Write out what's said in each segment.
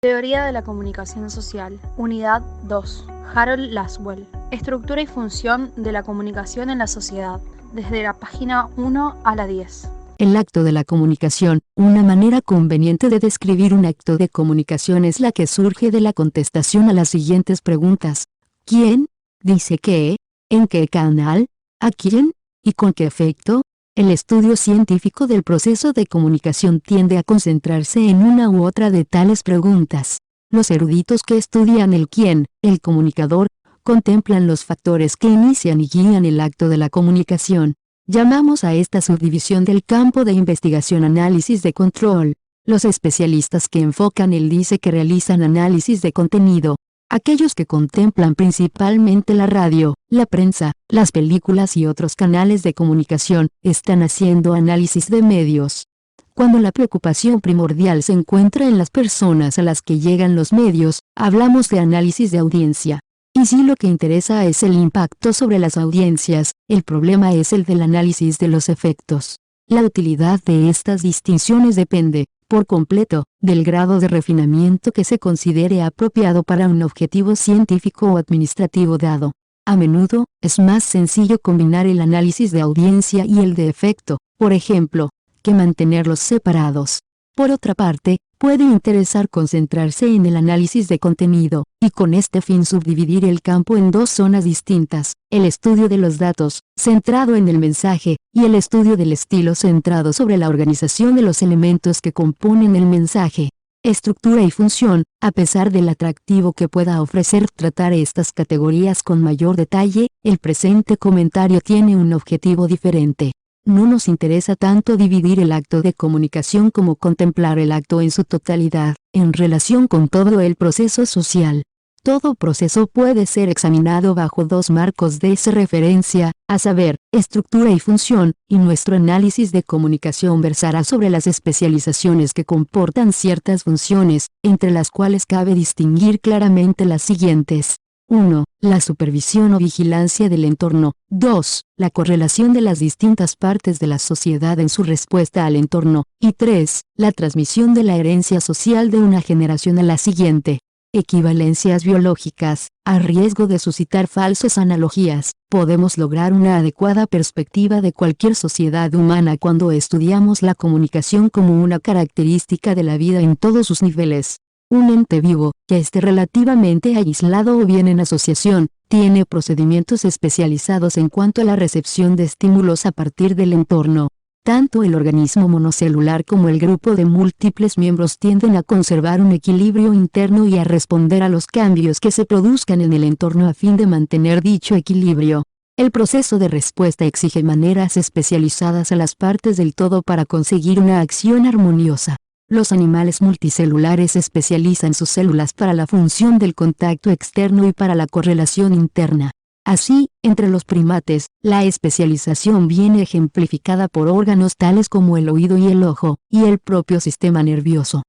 Teoría de la comunicación social, Unidad 2. Harold Laswell. Estructura y función de la comunicación en la sociedad, desde la página 1 a la 10. El acto de la comunicación, una manera conveniente de describir un acto de comunicación es la que surge de la contestación a las siguientes preguntas. ¿Quién? ¿Dice qué? ¿En qué canal? ¿A quién? ¿Y con qué efecto? El estudio científico del proceso de comunicación tiende a concentrarse en una u otra de tales preguntas. Los eruditos que estudian el quién, el comunicador, contemplan los factores que inician y guían el acto de la comunicación. Llamamos a esta subdivisión del campo de investigación análisis de control. Los especialistas que enfocan el dice que realizan análisis de contenido. Aquellos que contemplan principalmente la radio, la prensa, las películas y otros canales de comunicación, están haciendo análisis de medios. Cuando la preocupación primordial se encuentra en las personas a las que llegan los medios, hablamos de análisis de audiencia. Y si lo que interesa es el impacto sobre las audiencias, el problema es el del análisis de los efectos. La utilidad de estas distinciones depende, por completo, del grado de refinamiento que se considere apropiado para un objetivo científico o administrativo dado. A menudo, es más sencillo combinar el análisis de audiencia y el de efecto, por ejemplo, que mantenerlos separados. Por otra parte, puede interesar concentrarse en el análisis de contenido, y con este fin subdividir el campo en dos zonas distintas, el estudio de los datos, centrado en el mensaje, y el estudio del estilo centrado sobre la organización de los elementos que componen el mensaje. Estructura y función, a pesar del atractivo que pueda ofrecer tratar estas categorías con mayor detalle, el presente comentario tiene un objetivo diferente. No nos interesa tanto dividir el acto de comunicación como contemplar el acto en su totalidad, en relación con todo el proceso social. Todo proceso puede ser examinado bajo dos marcos de referencia, a saber, estructura y función, y nuestro análisis de comunicación versará sobre las especializaciones que comportan ciertas funciones, entre las cuales cabe distinguir claramente las siguientes. 1. La supervisión o vigilancia del entorno. 2. La correlación de las distintas partes de la sociedad en su respuesta al entorno. Y 3. La transmisión de la herencia social de una generación a la siguiente. Equivalencias biológicas. A riesgo de suscitar falsas analogías, podemos lograr una adecuada perspectiva de cualquier sociedad humana cuando estudiamos la comunicación como una característica de la vida en todos sus niveles. Un ente vivo, que esté relativamente aislado o bien en asociación, tiene procedimientos especializados en cuanto a la recepción de estímulos a partir del entorno. Tanto el organismo monocelular como el grupo de múltiples miembros tienden a conservar un equilibrio interno y a responder a los cambios que se produzcan en el entorno a fin de mantener dicho equilibrio. El proceso de respuesta exige maneras especializadas a las partes del todo para conseguir una acción armoniosa. Los animales multicelulares especializan sus células para la función del contacto externo y para la correlación interna. Así, entre los primates, la especialización viene ejemplificada por órganos tales como el oído y el ojo, y el propio sistema nervioso.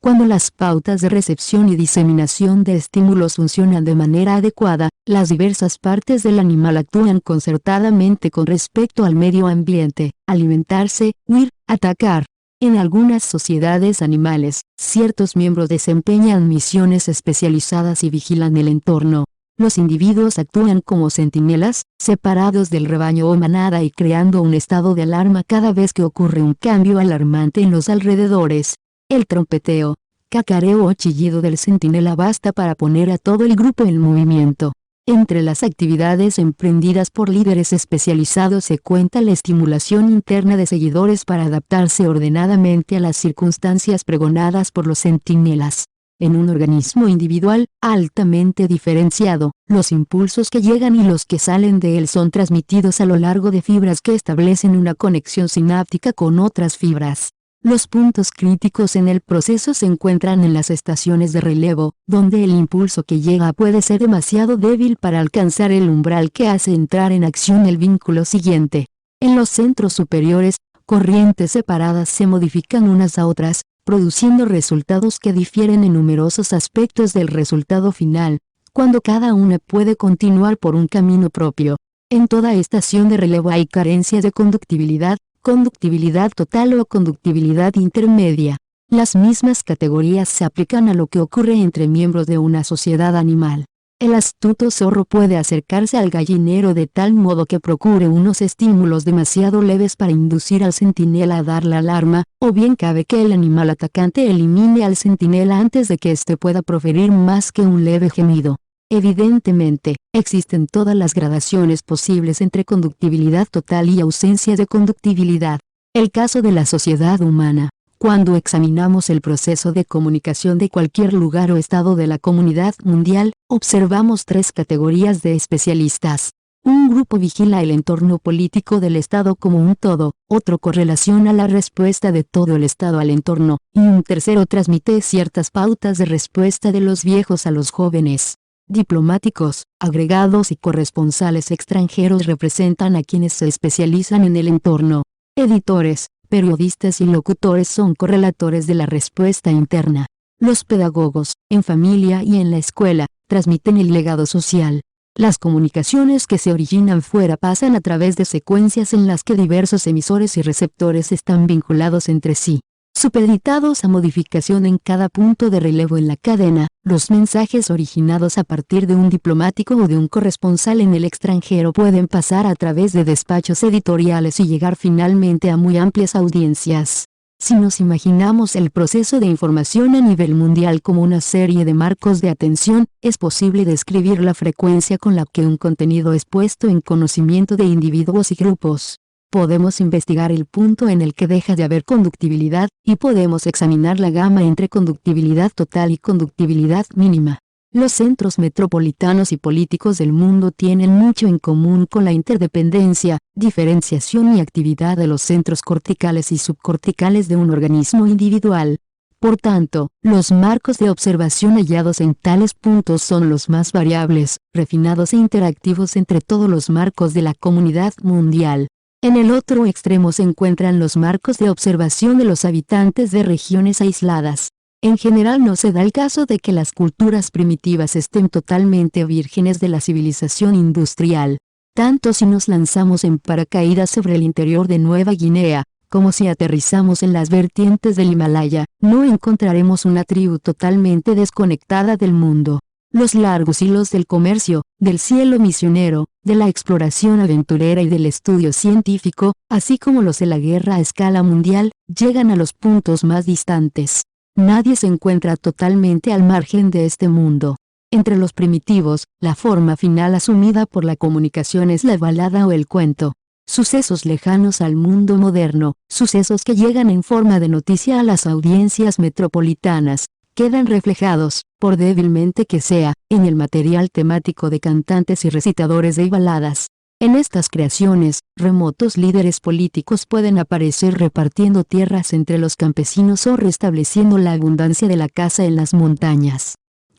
Cuando las pautas de recepción y diseminación de estímulos funcionan de manera adecuada, las diversas partes del animal actúan concertadamente con respecto al medio ambiente, alimentarse, huir, atacar. En algunas sociedades animales, ciertos miembros desempeñan misiones especializadas y vigilan el entorno. Los individuos actúan como centinelas, separados del rebaño o manada y creando un estado de alarma cada vez que ocurre un cambio alarmante en los alrededores. El trompeteo, cacareo o chillido del centinela basta para poner a todo el grupo en movimiento. Entre las actividades emprendidas por líderes especializados se cuenta la estimulación interna de seguidores para adaptarse ordenadamente a las circunstancias pregonadas por los centinelas. En un organismo individual, altamente diferenciado, los impulsos que llegan y los que salen de él son transmitidos a lo largo de fibras que establecen una conexión sináptica con otras fibras. Los puntos críticos en el proceso se encuentran en las estaciones de relevo, donde el impulso que llega puede ser demasiado débil para alcanzar el umbral que hace entrar en acción el vínculo siguiente. En los centros superiores, corrientes separadas se modifican unas a otras, produciendo resultados que difieren en numerosos aspectos del resultado final, cuando cada una puede continuar por un camino propio. En toda estación de relevo hay carencia de conductibilidad total o conductibilidad intermedia. Las mismas categorías se aplican a lo que ocurre entre miembros de una sociedad animal. El astuto zorro puede acercarse al gallinero de tal modo que procure unos estímulos demasiado leves para inducir al centinela a dar la alarma, o bien cabe que el animal atacante elimine al centinela antes de que éste pueda proferir más que un leve gemido. Evidentemente, existen todas las gradaciones posibles entre conductibilidad total y ausencia de conductibilidad. El caso de la sociedad humana. Cuando examinamos el proceso de comunicación de cualquier lugar o estado de la comunidad mundial, observamos tres categorías de especialistas. Un grupo vigila el entorno político del estado como un todo, otro correlaciona la respuesta de todo el estado al entorno, y un tercero transmite ciertas pautas de respuesta de los viejos a los jóvenes. Diplomáticos, agregados y corresponsales extranjeros representan a quienes se especializan en el entorno. Editores, periodistas y locutores son correlatores de la respuesta interna. Los pedagogos, en familia y en la escuela, transmiten el legado social. Las comunicaciones que se originan fuera pasan a través de secuencias en las que diversos emisores y receptores están vinculados entre sí. Supeditados a modificación en cada punto de relevo en la cadena, los mensajes originados a partir de un diplomático o de un corresponsal en el extranjero pueden pasar a través de despachos editoriales y llegar finalmente a muy amplias audiencias. Si nos imaginamos el proceso de información a nivel mundial como una serie de marcos de atención, es posible describir la frecuencia con la que un contenido es puesto en conocimiento de individuos y grupos. Podemos investigar el punto en el que deja de haber conductibilidad, y podemos examinar la gama entre conductibilidad total y conductibilidad mínima. Los centros metropolitanos y políticos del mundo tienen mucho en común con la interdependencia, diferenciación y actividad de los centros corticales y subcorticales de un organismo individual. Por tanto, los marcos de observación hallados en tales puntos son los más variables, refinados e interactivos entre todos los marcos de la comunidad mundial. En el otro extremo se encuentran los marcos de observación de los habitantes de regiones aisladas. En general no se da el caso de que las culturas primitivas estén totalmente vírgenes de la civilización industrial. Tanto si nos lanzamos en paracaídas sobre el interior de Nueva Guinea, como si aterrizamos en las vertientes del Himalaya, no encontraremos una tribu totalmente desconectada del mundo. Los largos hilos del comercio, del cielo misionero, de la exploración aventurera y del estudio científico, así como los de la guerra a escala mundial, llegan a los puntos más distantes. Nadie se encuentra totalmente al margen de este mundo. Entre los primitivos, la forma final asumida por la comunicación es la balada o el cuento. Sucesos lejanos al mundo moderno, sucesos que llegan en forma de noticia a las audiencias metropolitanas, quedan reflejados, por débilmente que sea, en el material temático de cantantes y recitadores de baladas. En estas creaciones, remotos líderes políticos pueden aparecer repartiendo tierras entre los campesinos o restableciendo la abundancia de la caza en las montañas.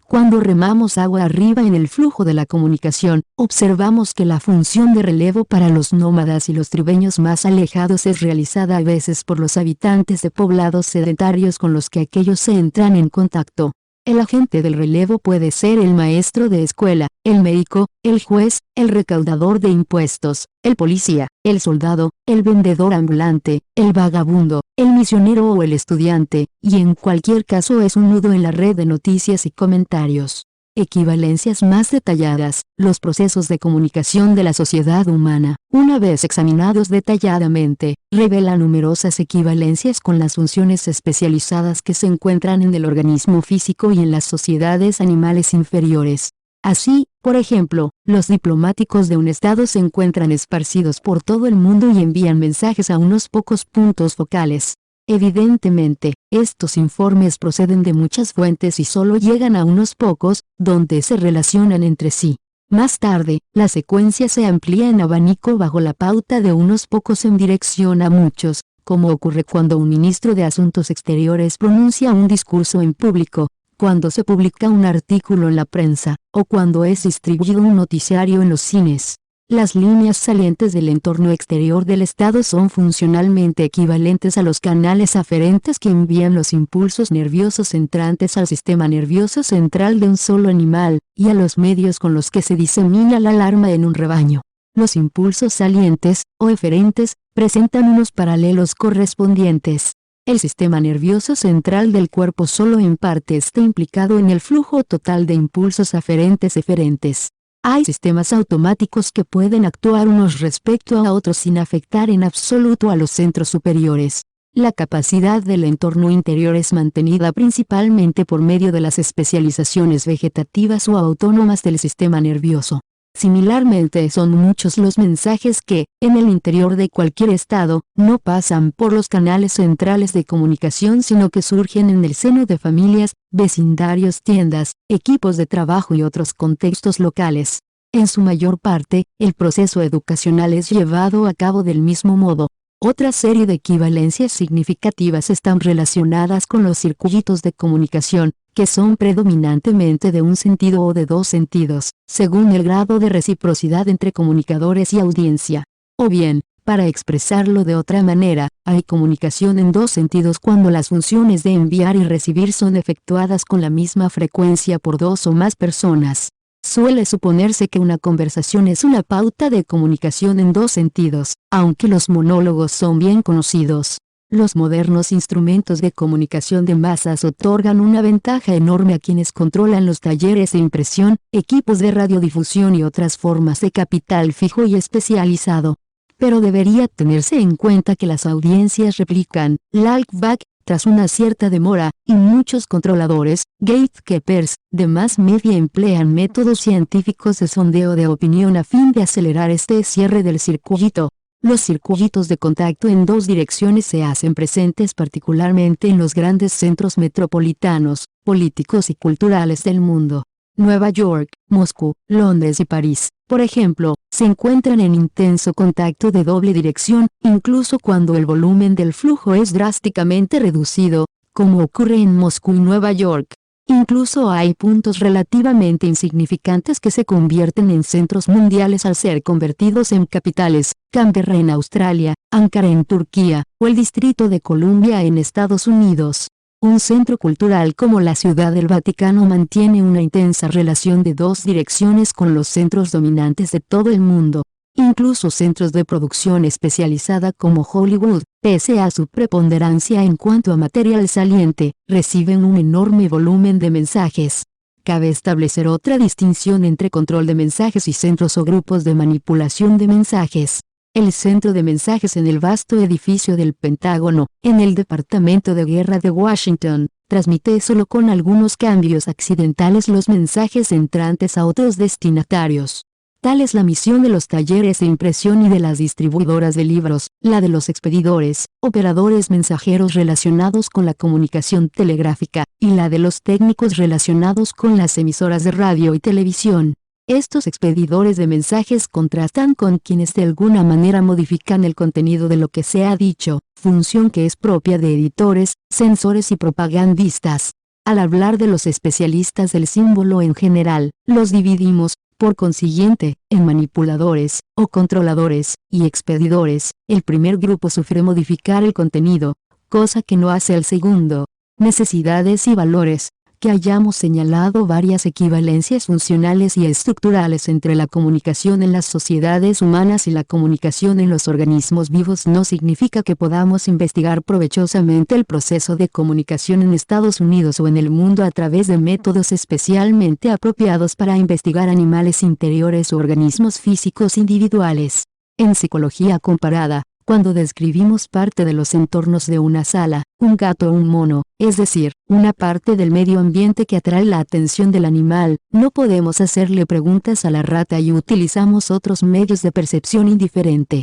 Cuando remamos agua arriba en el flujo de la comunicación, observamos que la función de relevo para los nómadas y los tribeños más alejados es realizada a veces por los habitantes de poblados sedentarios con los que aquellos se entran en contacto. El agente del relevo puede ser el maestro de escuela, el médico, el juez, el recaudador de impuestos, el policía, el soldado, el vendedor ambulante, el vagabundo, el misionero o el estudiante, y en cualquier caso es un nudo en la red de noticias y comentarios. Equivalencias más detalladas. Los procesos de comunicación de la sociedad humana, una vez examinados detalladamente, revelan numerosas equivalencias con las funciones especializadas que se encuentran en el organismo físico y en las sociedades animales inferiores. Así, por ejemplo, los diplomáticos de un estado se encuentran esparcidos por todo el mundo y envían mensajes a unos pocos puntos focales. Evidentemente, estos informes proceden de muchas fuentes y solo llegan a unos pocos, donde se relacionan entre sí. Más tarde, la secuencia se amplía en abanico bajo la pauta de unos pocos en dirección a muchos, como ocurre cuando un ministro de Asuntos Exteriores pronuncia un discurso en público, cuando se publica un artículo en la prensa, o cuando es distribuido un noticiario en los cines. Las líneas salientes del entorno exterior del Estado son funcionalmente equivalentes a los canales aferentes que envían los impulsos nerviosos entrantes al sistema nervioso central de un solo animal, y a los medios con los que se disemina la alarma en un rebaño. Los impulsos salientes, o eferentes, presentan unos paralelos correspondientes. El sistema nervioso central del cuerpo solo en parte está implicado en el flujo total de impulsos aferentes y eferentes. Hay sistemas automáticos que pueden actuar unos respecto a otros sin afectar en absoluto a los centros superiores. La capacidad del entorno interior es mantenida principalmente por medio de las especializaciones vegetativas o autónomas del sistema nervioso. Similarmente, son muchos los mensajes que, en el interior de cualquier estado, no pasan por los canales centrales de comunicación sino que surgen en el seno de familias, vecindarios, tiendas, equipos de trabajo y otros contextos locales. En su mayor parte, el proceso educacional es llevado a cabo del mismo modo. Otra serie de equivalencias significativas están relacionadas con los circuitos de comunicación, que son predominantemente de un sentido o de dos sentidos, según el grado de reciprocidad entre comunicadores y audiencia. O bien, para expresarlo de otra manera, hay comunicación en dos sentidos cuando las funciones de enviar y recibir son efectuadas con la misma frecuencia por dos o más personas. Suele suponerse que una conversación es una pauta de comunicación en dos sentidos, aunque los monólogos son bien conocidos. Los modernos instrumentos de comunicación de masas otorgan una ventaja enorme a quienes controlan los talleres de impresión, equipos de radiodifusión y otras formas de capital fijo y especializado. Pero debería tenerse en cuenta que las audiencias replican "lalkback" tras una cierta demora, y muchos controladores, gatekeepers, de más media emplean métodos científicos de sondeo de opinión a fin de acelerar este cierre del circuito. Los circuitos de contacto en dos direcciones se hacen presentes particularmente en los grandes centros metropolitanos, políticos y culturales del mundo. Nueva York, Moscú, Londres y París, por ejemplo, se encuentran en intenso contacto de doble dirección, incluso cuando el volumen del flujo es drásticamente reducido, como ocurre en Moscú y Nueva York. Incluso hay puntos relativamente insignificantes que se convierten en centros mundiales al ser convertidos en capitales, Canberra en Australia, Ankara en Turquía, o el Distrito de Columbia en Estados Unidos. Un centro cultural como la Ciudad del Vaticano mantiene una intensa relación de dos direcciones con los centros dominantes de todo el mundo. Incluso centros de producción especializada como Hollywood, pese a su preponderancia en cuanto a material saliente, reciben un enorme volumen de mensajes. Cabe establecer otra distinción entre control de mensajes y centros o grupos de manipulación de mensajes. El centro de mensajes en el vasto edificio del Pentágono, en el Departamento de Guerra de Washington, transmite solo con algunos cambios accidentales los mensajes entrantes a otros destinatarios. Tal es la misión de los talleres de impresión y de las distribuidoras de libros, la de los expedidores, operadores mensajeros relacionados con la comunicación telegráfica, y la de los técnicos relacionados con las emisoras de radio y televisión. Estos expedidores de mensajes contrastan con quienes de alguna manera modifican el contenido de lo que se ha dicho, función que es propia de editores, censores y propagandistas. Al hablar de los especialistas del símbolo en general, los dividimos, por consiguiente, en manipuladores, o controladores, y expedidores. El primer grupo sufre modificar el contenido, cosa que no hace el segundo. Necesidades y valores. Que hayamos señalado varias equivalencias funcionales y estructurales entre la comunicación en las sociedades humanas y la comunicación en los organismos vivos no significa que podamos investigar provechosamente el proceso de comunicación en Estados Unidos o en el mundo a través de métodos especialmente apropiados para investigar animales interiores o organismos físicos individuales. En psicología comparada, cuando describimos parte de los entornos de una sala, un gato o un mono, es decir, una parte del medio ambiente que atrae la atención del animal, no podemos hacerle preguntas a la rata y utilizamos otros medios de percepción indiferente.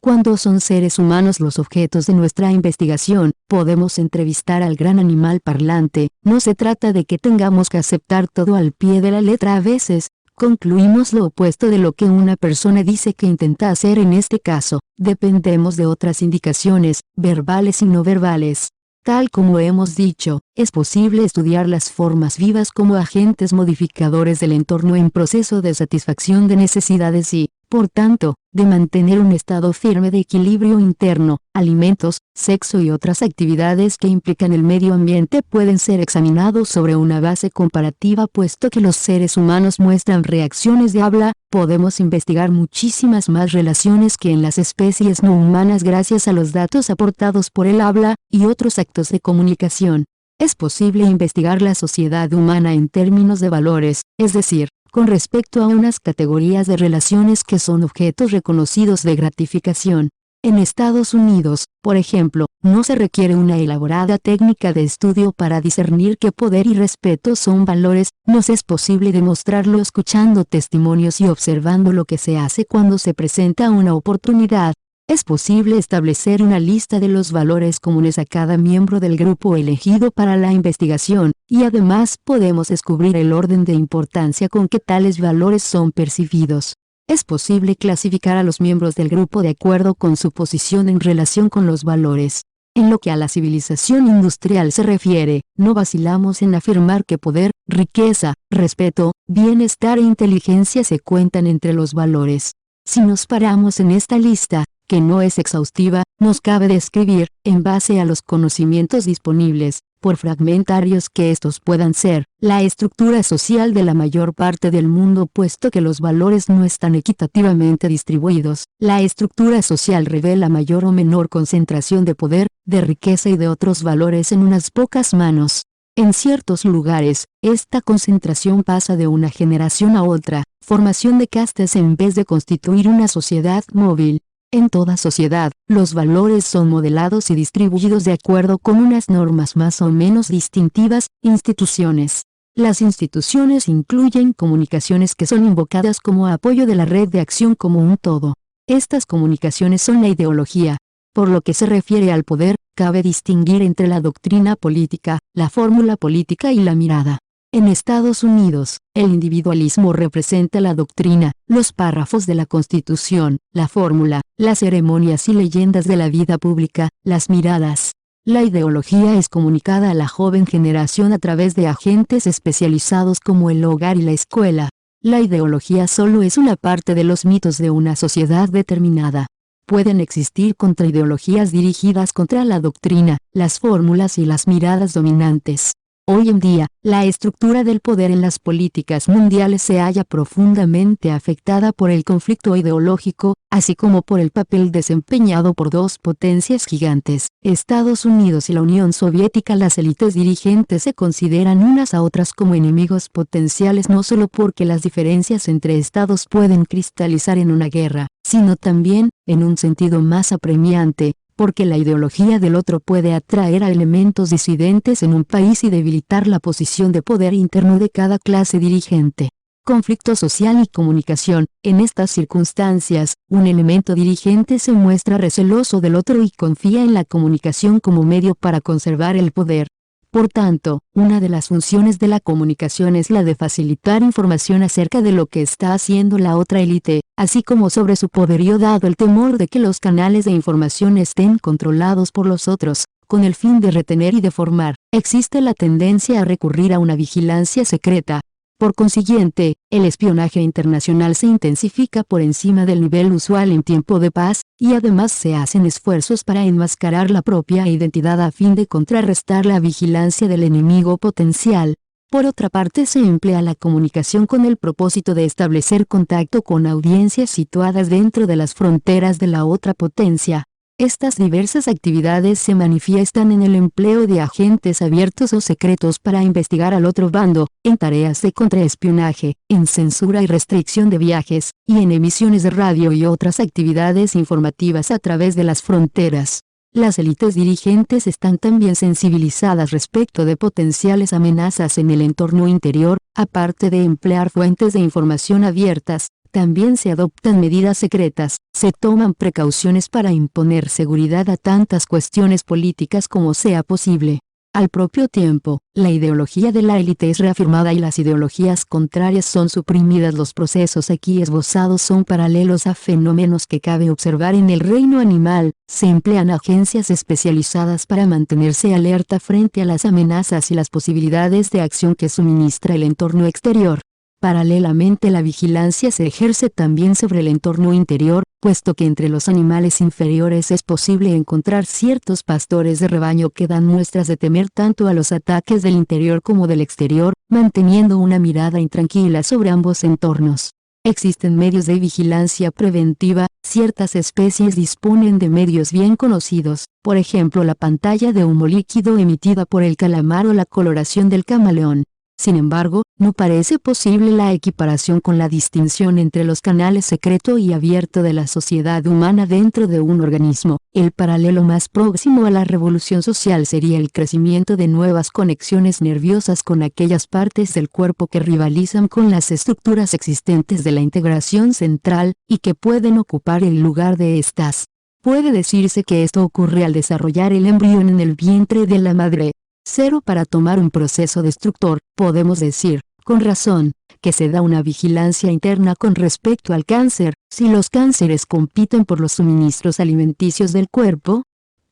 Cuando son seres humanos los objetos de nuestra investigación, podemos entrevistar al gran animal parlante. No se trata de que tengamos que aceptar todo al pie de la letra a veces. Concluimos lo opuesto de lo que una persona dice que intenta hacer en este caso. Dependemos de otras indicaciones, verbales y no verbales. Tal como hemos dicho, es posible estudiar las formas vivas como agentes modificadores del entorno en proceso de satisfacción de necesidades y, por tanto, de mantener un estado firme de equilibrio interno. Alimentos, sexo y otras actividades que implican el medio ambiente pueden ser examinados sobre una base comparativa. Puesto que los seres humanos muestran reacciones de habla, podemos investigar muchísimas más relaciones que en las especies no humanas gracias a los datos aportados por el habla y otros actos de comunicación. Es posible investigar la sociedad humana en términos de valores, es decir, con respecto a unas categorías de relaciones que son objetos reconocidos de gratificación. En Estados Unidos, por ejemplo, no se requiere una elaborada técnica de estudio para discernir que poder y respeto son valores. Nos es posible demostrarlo escuchando testimonios y observando lo que se hace cuando se presenta una oportunidad. Es posible establecer una lista de los valores comunes a cada miembro del grupo elegido para la investigación, y además podemos descubrir el orden de importancia con que tales valores son percibidos. Es posible clasificar a los miembros del grupo de acuerdo con su posición en relación con los valores. En lo que a la civilización industrial se refiere, no vacilamos en afirmar que poder, riqueza, respeto, bienestar e inteligencia se cuentan entre los valores. Si nos paramos en esta lista, que no es exhaustiva, nos cabe describir, en base a los conocimientos disponibles, por fragmentarios que estos puedan ser, la estructura social de la mayor parte del mundo. Puesto que los valores no están equitativamente distribuidos, la estructura social revela mayor o menor concentración de poder, de riqueza y de otros valores en unas pocas manos. En ciertos lugares, esta concentración pasa de una generación a otra, formación de castas en vez de constituir una sociedad móvil. En toda sociedad, los valores son modelados y distribuidos de acuerdo con unas normas más o menos distintivas. Instituciones. Las instituciones incluyen comunicaciones que son invocadas como apoyo de la red de acción como un todo. Estas comunicaciones son la ideología. Por lo que se refiere al poder, cabe distinguir entre la doctrina política, la fórmula política y la mirada. En Estados Unidos, el individualismo representa la doctrina, los párrafos de la Constitución, la fórmula, las ceremonias y leyendas de la vida pública, las miradas. La ideología es comunicada a la joven generación a través de agentes especializados como el hogar y la escuela. La ideología solo es una parte de los mitos de una sociedad determinada. Pueden existir contraideologías dirigidas contra la doctrina, las fórmulas y las miradas dominantes. Hoy en día, la estructura del poder en las políticas mundiales se halla profundamente afectada por el conflicto ideológico, así como por el papel desempeñado por dos potencias gigantes, Estados Unidos y la Unión Soviética. Las élites dirigentes se consideran unas a otras como enemigos potenciales no solo porque las diferencias entre estados pueden cristalizar en una guerra, sino también, en un sentido más apremiante, porque la ideología del otro puede atraer a elementos disidentes en un país y debilitar la posición de poder interno de cada clase dirigente. Conflicto social y comunicación. En estas circunstancias, un elemento dirigente se muestra receloso del otro y confía en la comunicación como medio para conservar el poder. Por tanto, una de las funciones de la comunicación es la de facilitar información acerca de lo que está haciendo la otra élite, así como sobre su poderío dado el temor de que los canales de información estén controlados por los otros, con el fin de retener y de formar. Existe la tendencia a recurrir a una vigilancia secreta. Por consiguiente, el espionaje internacional se intensifica por encima del nivel usual en tiempo de paz, y además se hacen esfuerzos para enmascarar la propia identidad a fin de contrarrestar la vigilancia del enemigo potencial. Por otra parte, se emplea la comunicación con el propósito de establecer contacto con audiencias situadas dentro de las fronteras de la otra potencia. Estas diversas actividades se manifiestan en el empleo de agentes abiertos o secretos para investigar al otro bando, en tareas de contraespionaje, en censura y restricción de viajes, y en emisiones de radio y otras actividades informativas a través de las fronteras. Las élites dirigentes están también sensibilizadas respecto de potenciales amenazas en el entorno interior. Aparte de emplear fuentes de información abiertas, también se adoptan medidas secretas, se toman precauciones para imponer seguridad a tantas cuestiones políticas como sea posible. Al propio tiempo, la ideología de la élite es reafirmada y las ideologías contrarias son suprimidas. Los procesos aquí esbozados son paralelos a fenómenos que cabe observar en el reino animal. Se emplean agencias especializadas para mantenerse alerta frente a las amenazas y las posibilidades de acción que suministra el entorno exterior. Paralelamente, la vigilancia se ejerce también sobre el entorno interior, puesto que entre los animales inferiores es posible encontrar ciertos pastores de rebaño que dan muestras de temer tanto a los ataques del interior como del exterior, manteniendo una mirada intranquila sobre ambos entornos. Existen medios de vigilancia preventiva, ciertas especies disponen de medios bien conocidos, por ejemplo la pantalla de humo líquido emitida por el calamar o la coloración del camaleón. Sin embargo, no parece posible la equiparación con la distinción entre los canales secreto y abierto de la sociedad humana dentro de un organismo. El paralelo más próximo a la revolución social sería el crecimiento de nuevas conexiones nerviosas con aquellas partes del cuerpo que rivalizan con las estructuras existentes de la integración central, y que pueden ocupar el lugar de estas. Puede decirse que esto ocurre al desarrollar el embrión en el vientre de la madre. Cero para tomar un proceso destructor, podemos decir, con razón, que se da una vigilancia interna con respecto al cáncer, si los cánceres compiten por los suministros alimenticios del cuerpo.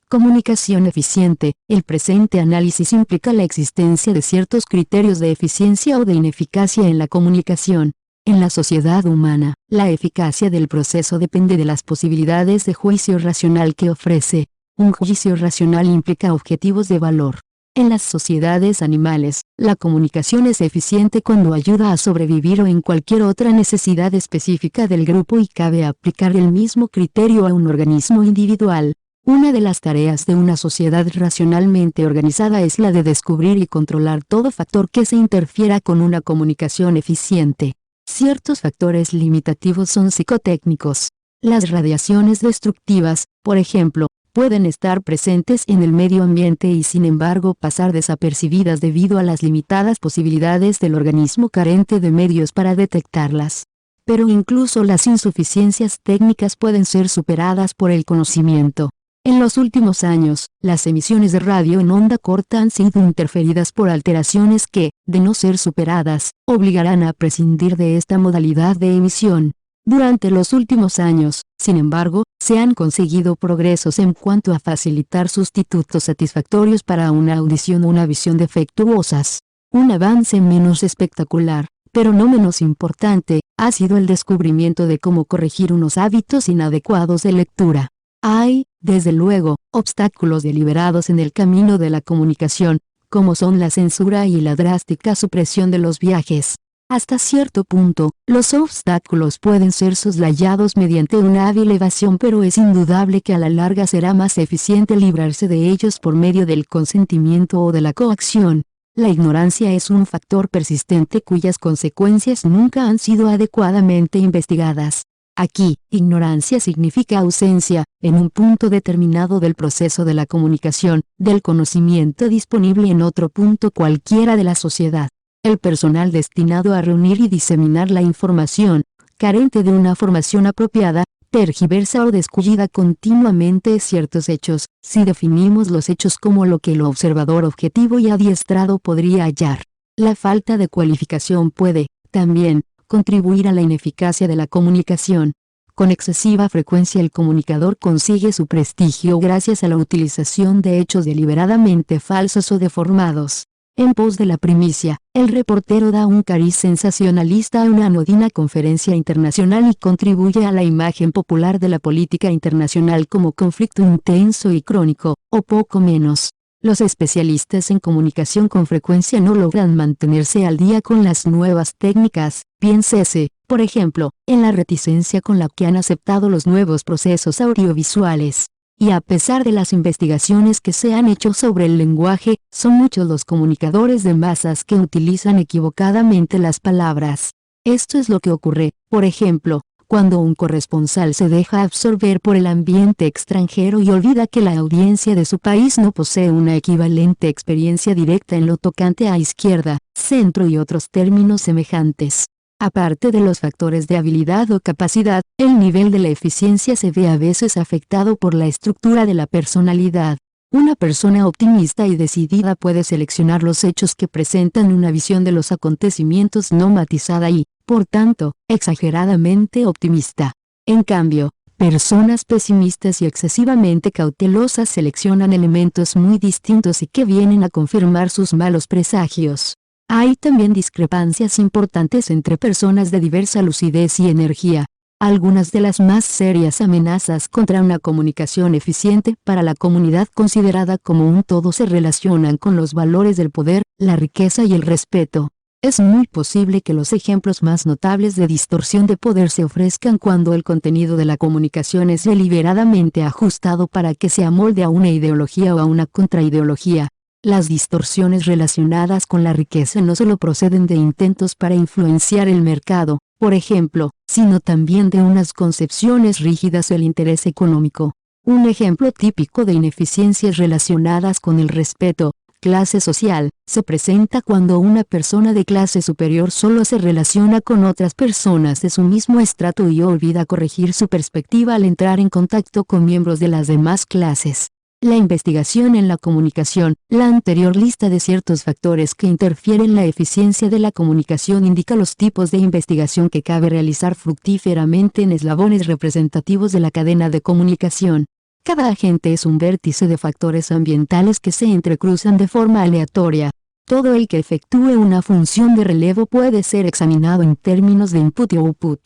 Comunicación eficiente. El presente análisis implica la existencia de ciertos criterios de eficiencia o de ineficacia en la comunicación. En la sociedad humana, la eficacia del proceso depende de las posibilidades de juicio racional que ofrece. Un juicio racional implica objetivos de valor. En las sociedades animales, la comunicación es eficiente cuando ayuda a sobrevivir o en cualquier otra necesidad específica del grupo y cabe aplicar el mismo criterio a un organismo individual. Una de las tareas de una sociedad racionalmente organizada es la de descubrir y controlar todo factor que se interfiera con una comunicación eficiente. Ciertos factores limitativos son psicotécnicos. Las radiaciones destructivas, por ejemplo, pueden estar presentes en el medio ambiente y sin embargo pasar desapercibidas debido a las limitadas posibilidades del organismo carente de medios para detectarlas. Pero incluso las insuficiencias técnicas pueden ser superadas por el conocimiento. En los últimos años, las emisiones de radio en onda corta han sido interferidas por alteraciones que, de no ser superadas, obligarán a prescindir de esta modalidad de emisión. Durante los últimos años, sin embargo, se han conseguido progresos en cuanto a facilitar sustitutos satisfactorios para una audición o una visión defectuosas. Un avance menos espectacular, pero no menos importante, ha sido el descubrimiento de cómo corregir unos hábitos inadecuados de lectura. Hay, desde luego, obstáculos deliberados en el camino de la comunicación, como son la censura y la drástica supresión de los viajes. Hasta cierto punto, los obstáculos pueden ser soslayados mediante una hábil evasión, pero es indudable que a la larga será más eficiente librarse de ellos por medio del consentimiento o de la coacción. La ignorancia es un factor persistente cuyas consecuencias nunca han sido adecuadamente investigadas. Aquí, ignorancia significa ausencia, en un punto determinado del proceso de la comunicación, del conocimiento disponible en otro punto cualquiera de la sociedad. El personal destinado a reunir y diseminar la información, carente de una formación apropiada, tergiversa o descuida continuamente ciertos hechos, si definimos los hechos como lo que el observador objetivo y adiestrado podría hallar. La falta de cualificación puede, también, contribuir a la ineficacia de la comunicación. Con excesiva frecuencia el comunicador consigue su prestigio gracias a la utilización de hechos deliberadamente falsos o deformados. En pos de la primicia, el reportero da un cariz sensacionalista a una anodina conferencia internacional y contribuye a la imagen popular de la política internacional como conflicto intenso y crónico, o poco menos. Los especialistas en comunicación con frecuencia no logran mantenerse al día con las nuevas técnicas, piénsese, por ejemplo, en la reticencia con la que han aceptado los nuevos procesos audiovisuales. Y a pesar de las investigaciones que se han hecho sobre el lenguaje, son muchos los comunicadores de masas que utilizan equivocadamente las palabras. Esto es lo que ocurre, por ejemplo, cuando un corresponsal se deja absorber por el ambiente extranjero y olvida que la audiencia de su país no posee una equivalente experiencia directa en lo tocante a izquierda, centro y otros términos semejantes. Aparte de los factores de habilidad o capacidad, el nivel de la eficiencia se ve a veces afectado por la estructura de la personalidad. Una persona optimista y decidida puede seleccionar los hechos que presentan una visión de los acontecimientos no matizada y, por tanto, exageradamente optimista. En cambio, personas pesimistas y excesivamente cautelosas seleccionan elementos muy distintos y que vienen a confirmar sus malos presagios. Hay también discrepancias importantes entre personas de diversa lucidez y energía. Algunas de las más serias amenazas contra una comunicación eficiente para la comunidad considerada como un todo se relacionan con los valores del poder, la riqueza y el respeto. Es muy posible que los ejemplos más notables de distorsión de poder se ofrezcan cuando el contenido de la comunicación es deliberadamente ajustado para que se amolde a una ideología o a una contraideología. Las distorsiones relacionadas con la riqueza no solo proceden de intentos para influenciar el mercado, por ejemplo, sino también de unas concepciones rígidas del interés económico. Un ejemplo típico de ineficiencias relacionadas con el respeto, clase social, se presenta cuando una persona de clase superior solo se relaciona con otras personas de su mismo estrato y olvida corregir su perspectiva al entrar en contacto con miembros de las demás clases. La investigación en la comunicación, la anterior lista de ciertos factores que interfieren en la eficiencia de la comunicación indica los tipos de investigación que cabe realizar fructíferamente en eslabones representativos de la cadena de comunicación. Cada agente es un vértice de factores ambientales que se entrecruzan de forma aleatoria. Todo el que efectúe una función de relevo puede ser examinado en términos de input y output.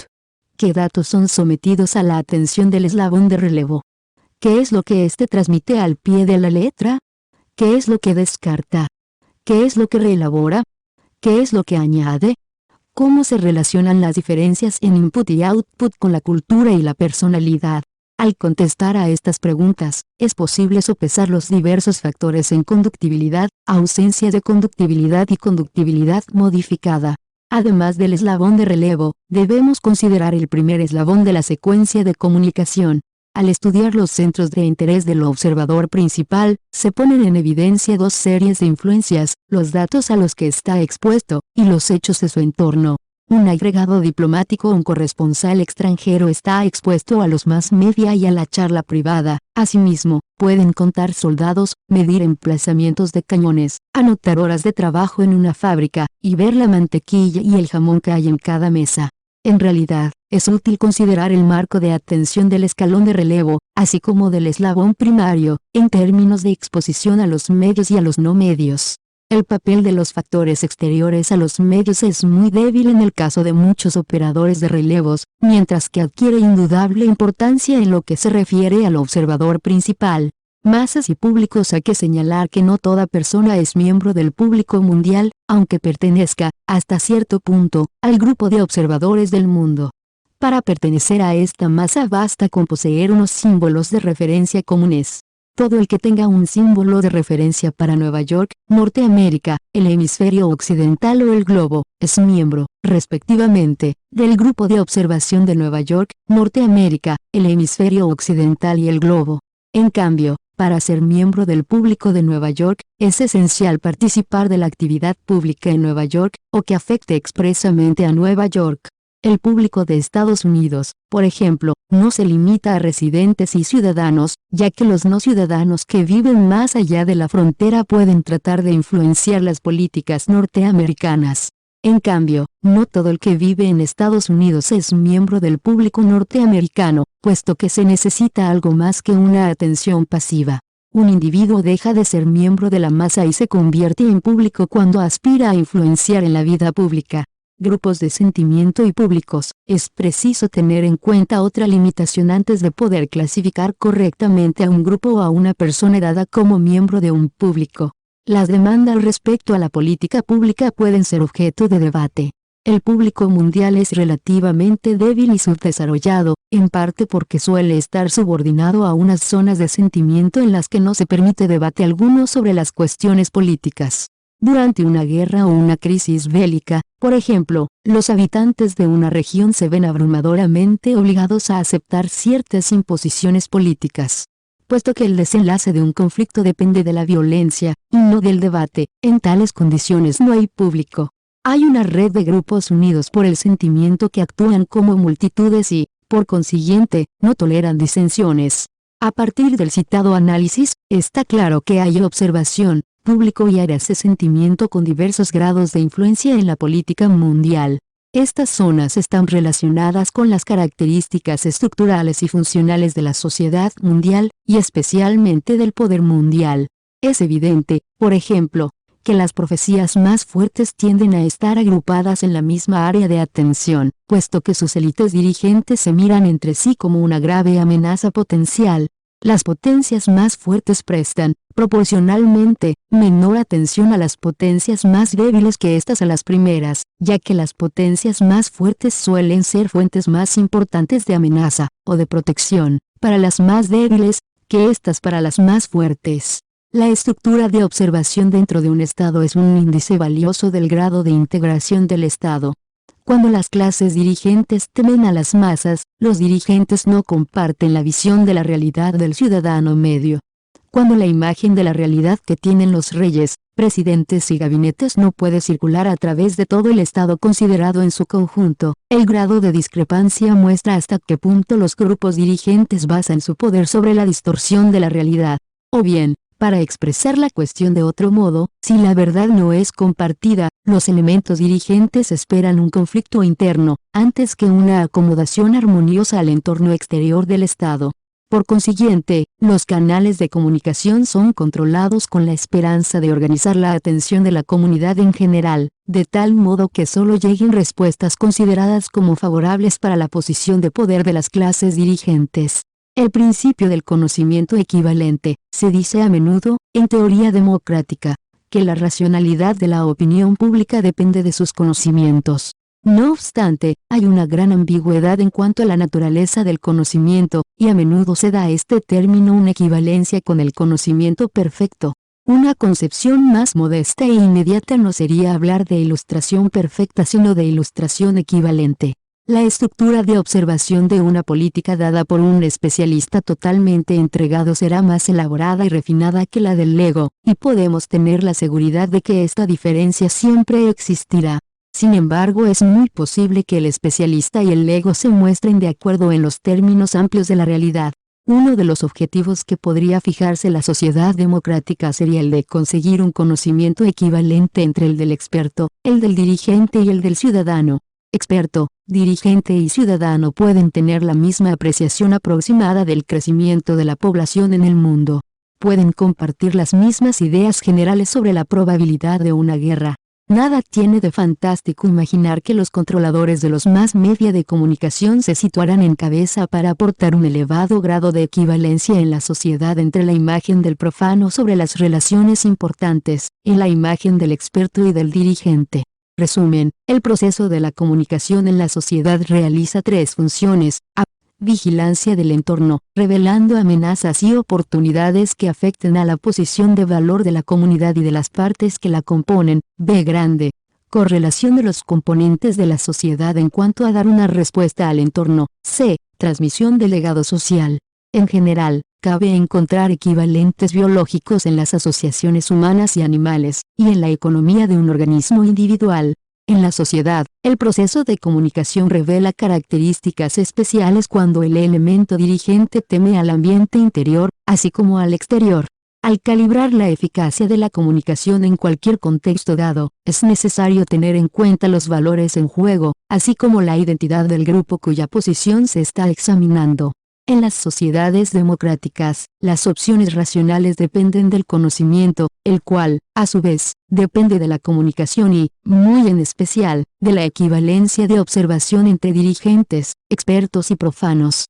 ¿Qué datos son sometidos a la atención del eslabón de relevo? ¿Qué es lo que éste transmite al pie de la letra? ¿Qué es lo que descarta? ¿Qué es lo que reelabora? ¿Qué es lo que añade? ¿Cómo se relacionan las diferencias en input y output con la cultura y la personalidad? Al contestar a estas preguntas, es posible sopesar los diversos factores en conductibilidad, ausencia de conductibilidad y conductibilidad modificada. Además del eslabón de relevo, debemos considerar el primer eslabón de la secuencia de comunicación. Al estudiar los centros de interés del observador principal, se ponen en evidencia dos series de influencias, los datos a los que está expuesto, y los hechos de su entorno. Un agregado diplomático o un corresponsal extranjero está expuesto a los mass media y a la charla privada. Asimismo, pueden contar soldados, medir emplazamientos de cañones, anotar horas de trabajo en una fábrica, y ver la mantequilla y el jamón que hay en cada mesa. En realidad, es útil considerar el marco de atención del escalón de relevo, así como del eslabón primario, en términos de exposición a los medios y a los no medios. El papel de los factores exteriores a los medios es muy débil en el caso de muchos operadores de relevos, mientras que adquiere indudable importancia en lo que se refiere al observador principal. Masas y públicos. Hay que señalar que no toda persona es miembro del público mundial, aunque pertenezca, hasta cierto punto, al grupo de observadores del mundo. Para pertenecer a esta masa basta con poseer unos símbolos de referencia comunes. Todo el que tenga un símbolo de referencia para Nueva York, Norteamérica, el hemisferio occidental o el globo, es miembro, respectivamente, del grupo de observación de Nueva York, Norteamérica, el hemisferio occidental y el globo. En cambio, para ser miembro del público de Nueva York, es esencial participar de la actividad pública en Nueva York, o que afecte expresamente a Nueva York. El público de Estados Unidos, por ejemplo, no se limita a residentes y ciudadanos, ya que los no ciudadanos que viven más allá de la frontera pueden tratar de influenciar las políticas norteamericanas. En cambio, no todo el que vive en Estados Unidos es miembro del público norteamericano, puesto que se necesita algo más que una atención pasiva. Un individuo deja de ser miembro de la masa y se convierte en público cuando aspira a influenciar en la vida pública. Grupos de sentimiento y públicos. Es preciso tener en cuenta otra limitación antes de poder clasificar correctamente a un grupo o a una persona dada como miembro de un público. Las demandas respecto a la política pública pueden ser objeto de debate. El público mundial es relativamente débil y subdesarrollado, en parte porque suele estar subordinado a unas zonas de sentimiento en las que no se permite debate alguno sobre las cuestiones políticas. Durante una guerra o una crisis bélica, por ejemplo, los habitantes de una región se ven abrumadoramente obligados a aceptar ciertas imposiciones políticas. Puesto que el desenlace de un conflicto depende de la violencia, y no del debate, en tales condiciones no hay público. Hay una red de grupos unidos por el sentimiento que actúan como multitudes y, por consiguiente, no toleran disensiones. A partir del citado análisis, está claro que hay observación, público y áreas de sentimiento con diversos grados de influencia en la política mundial. Estas zonas están relacionadas con las características estructurales y funcionales de la sociedad mundial, y especialmente del poder mundial. Es evidente, por ejemplo, que las profecías más fuertes tienden a estar agrupadas en la misma área de atención, puesto que sus élites dirigentes se miran entre sí como una grave amenaza potencial. Las potencias más fuertes prestan, proporcionalmente, menor atención a las potencias más débiles que éstas a las primeras, ya que las potencias más fuertes suelen ser fuentes más importantes de amenaza, o de protección, para las más débiles, que éstas para las más fuertes. La estructura de observación dentro de un Estado es un índice valioso del grado de integración del Estado. Cuando las clases dirigentes temen a las masas, los dirigentes no comparten la visión de la realidad del ciudadano medio. Cuando la imagen de la realidad que tienen los reyes, presidentes y gabinetes no puede circular a través de todo el Estado considerado en su conjunto, el grado de discrepancia muestra hasta qué punto los grupos dirigentes basan su poder sobre la distorsión de la realidad. O bien, para expresar la cuestión de otro modo, si la verdad no es compartida, los elementos dirigentes esperan un conflicto interno, antes que una acomodación armoniosa al entorno exterior del Estado. Por consiguiente, los canales de comunicación son controlados con la esperanza de organizar la atención de la comunidad en general, de tal modo que solo lleguen respuestas consideradas como favorables para la posición de poder de las clases dirigentes. El principio del conocimiento equivalente, se dice a menudo, en teoría democrática, que la racionalidad de la opinión pública depende de sus conocimientos. No obstante, hay una gran ambigüedad en cuanto a la naturaleza del conocimiento, y a menudo se da a este término una equivalencia con el conocimiento perfecto. Una concepción más modesta e inmediata no sería hablar de ilustración perfecta sino de ilustración equivalente. La estructura de observación de una política dada por un especialista totalmente entregado será más elaborada y refinada que la del lego, y podemos tener la seguridad de que esta diferencia siempre existirá. Sin embargo, es muy posible que el especialista y el lego se muestren de acuerdo en los términos amplios de la realidad. Uno de los objetivos que podría fijarse la sociedad democrática sería el de conseguir un conocimiento equivalente entre el del experto, el del dirigente y el del ciudadano. Experto, dirigente y ciudadano pueden tener la misma apreciación aproximada del crecimiento de la población en el mundo. Pueden compartir las mismas ideas generales sobre la probabilidad de una guerra. Nada tiene de fantástico imaginar que los controladores de los más media de comunicación se situarán en cabeza para aportar un elevado grado de equivalencia en la sociedad entre la imagen del profano sobre las relaciones importantes, y la imagen del experto y del dirigente. Resumen, el proceso de la comunicación en la sociedad realiza tres funciones. A. Vigilancia del entorno, revelando amenazas y oportunidades que afecten a la posición de valor de la comunidad y de las partes que la componen. B. Grande. Correlación de los componentes de la sociedad en cuanto a dar una respuesta al entorno. C. Transmisión del legado social. En general, cabe encontrar equivalentes biológicos en las asociaciones humanas y animales, y en la economía de un organismo individual. En la sociedad, el proceso de comunicación revela características especiales cuando el elemento dirigente teme al ambiente interior, así como al exterior. Al calibrar la eficacia de la comunicación en cualquier contexto dado, es necesario tener en cuenta los valores en juego, así como la identidad del grupo cuya posición se está examinando. En las sociedades democráticas, las opciones racionales dependen del conocimiento, el cual, a su vez, depende de la comunicación y, muy en especial, de la equivalencia de observación entre dirigentes, expertos y profanos.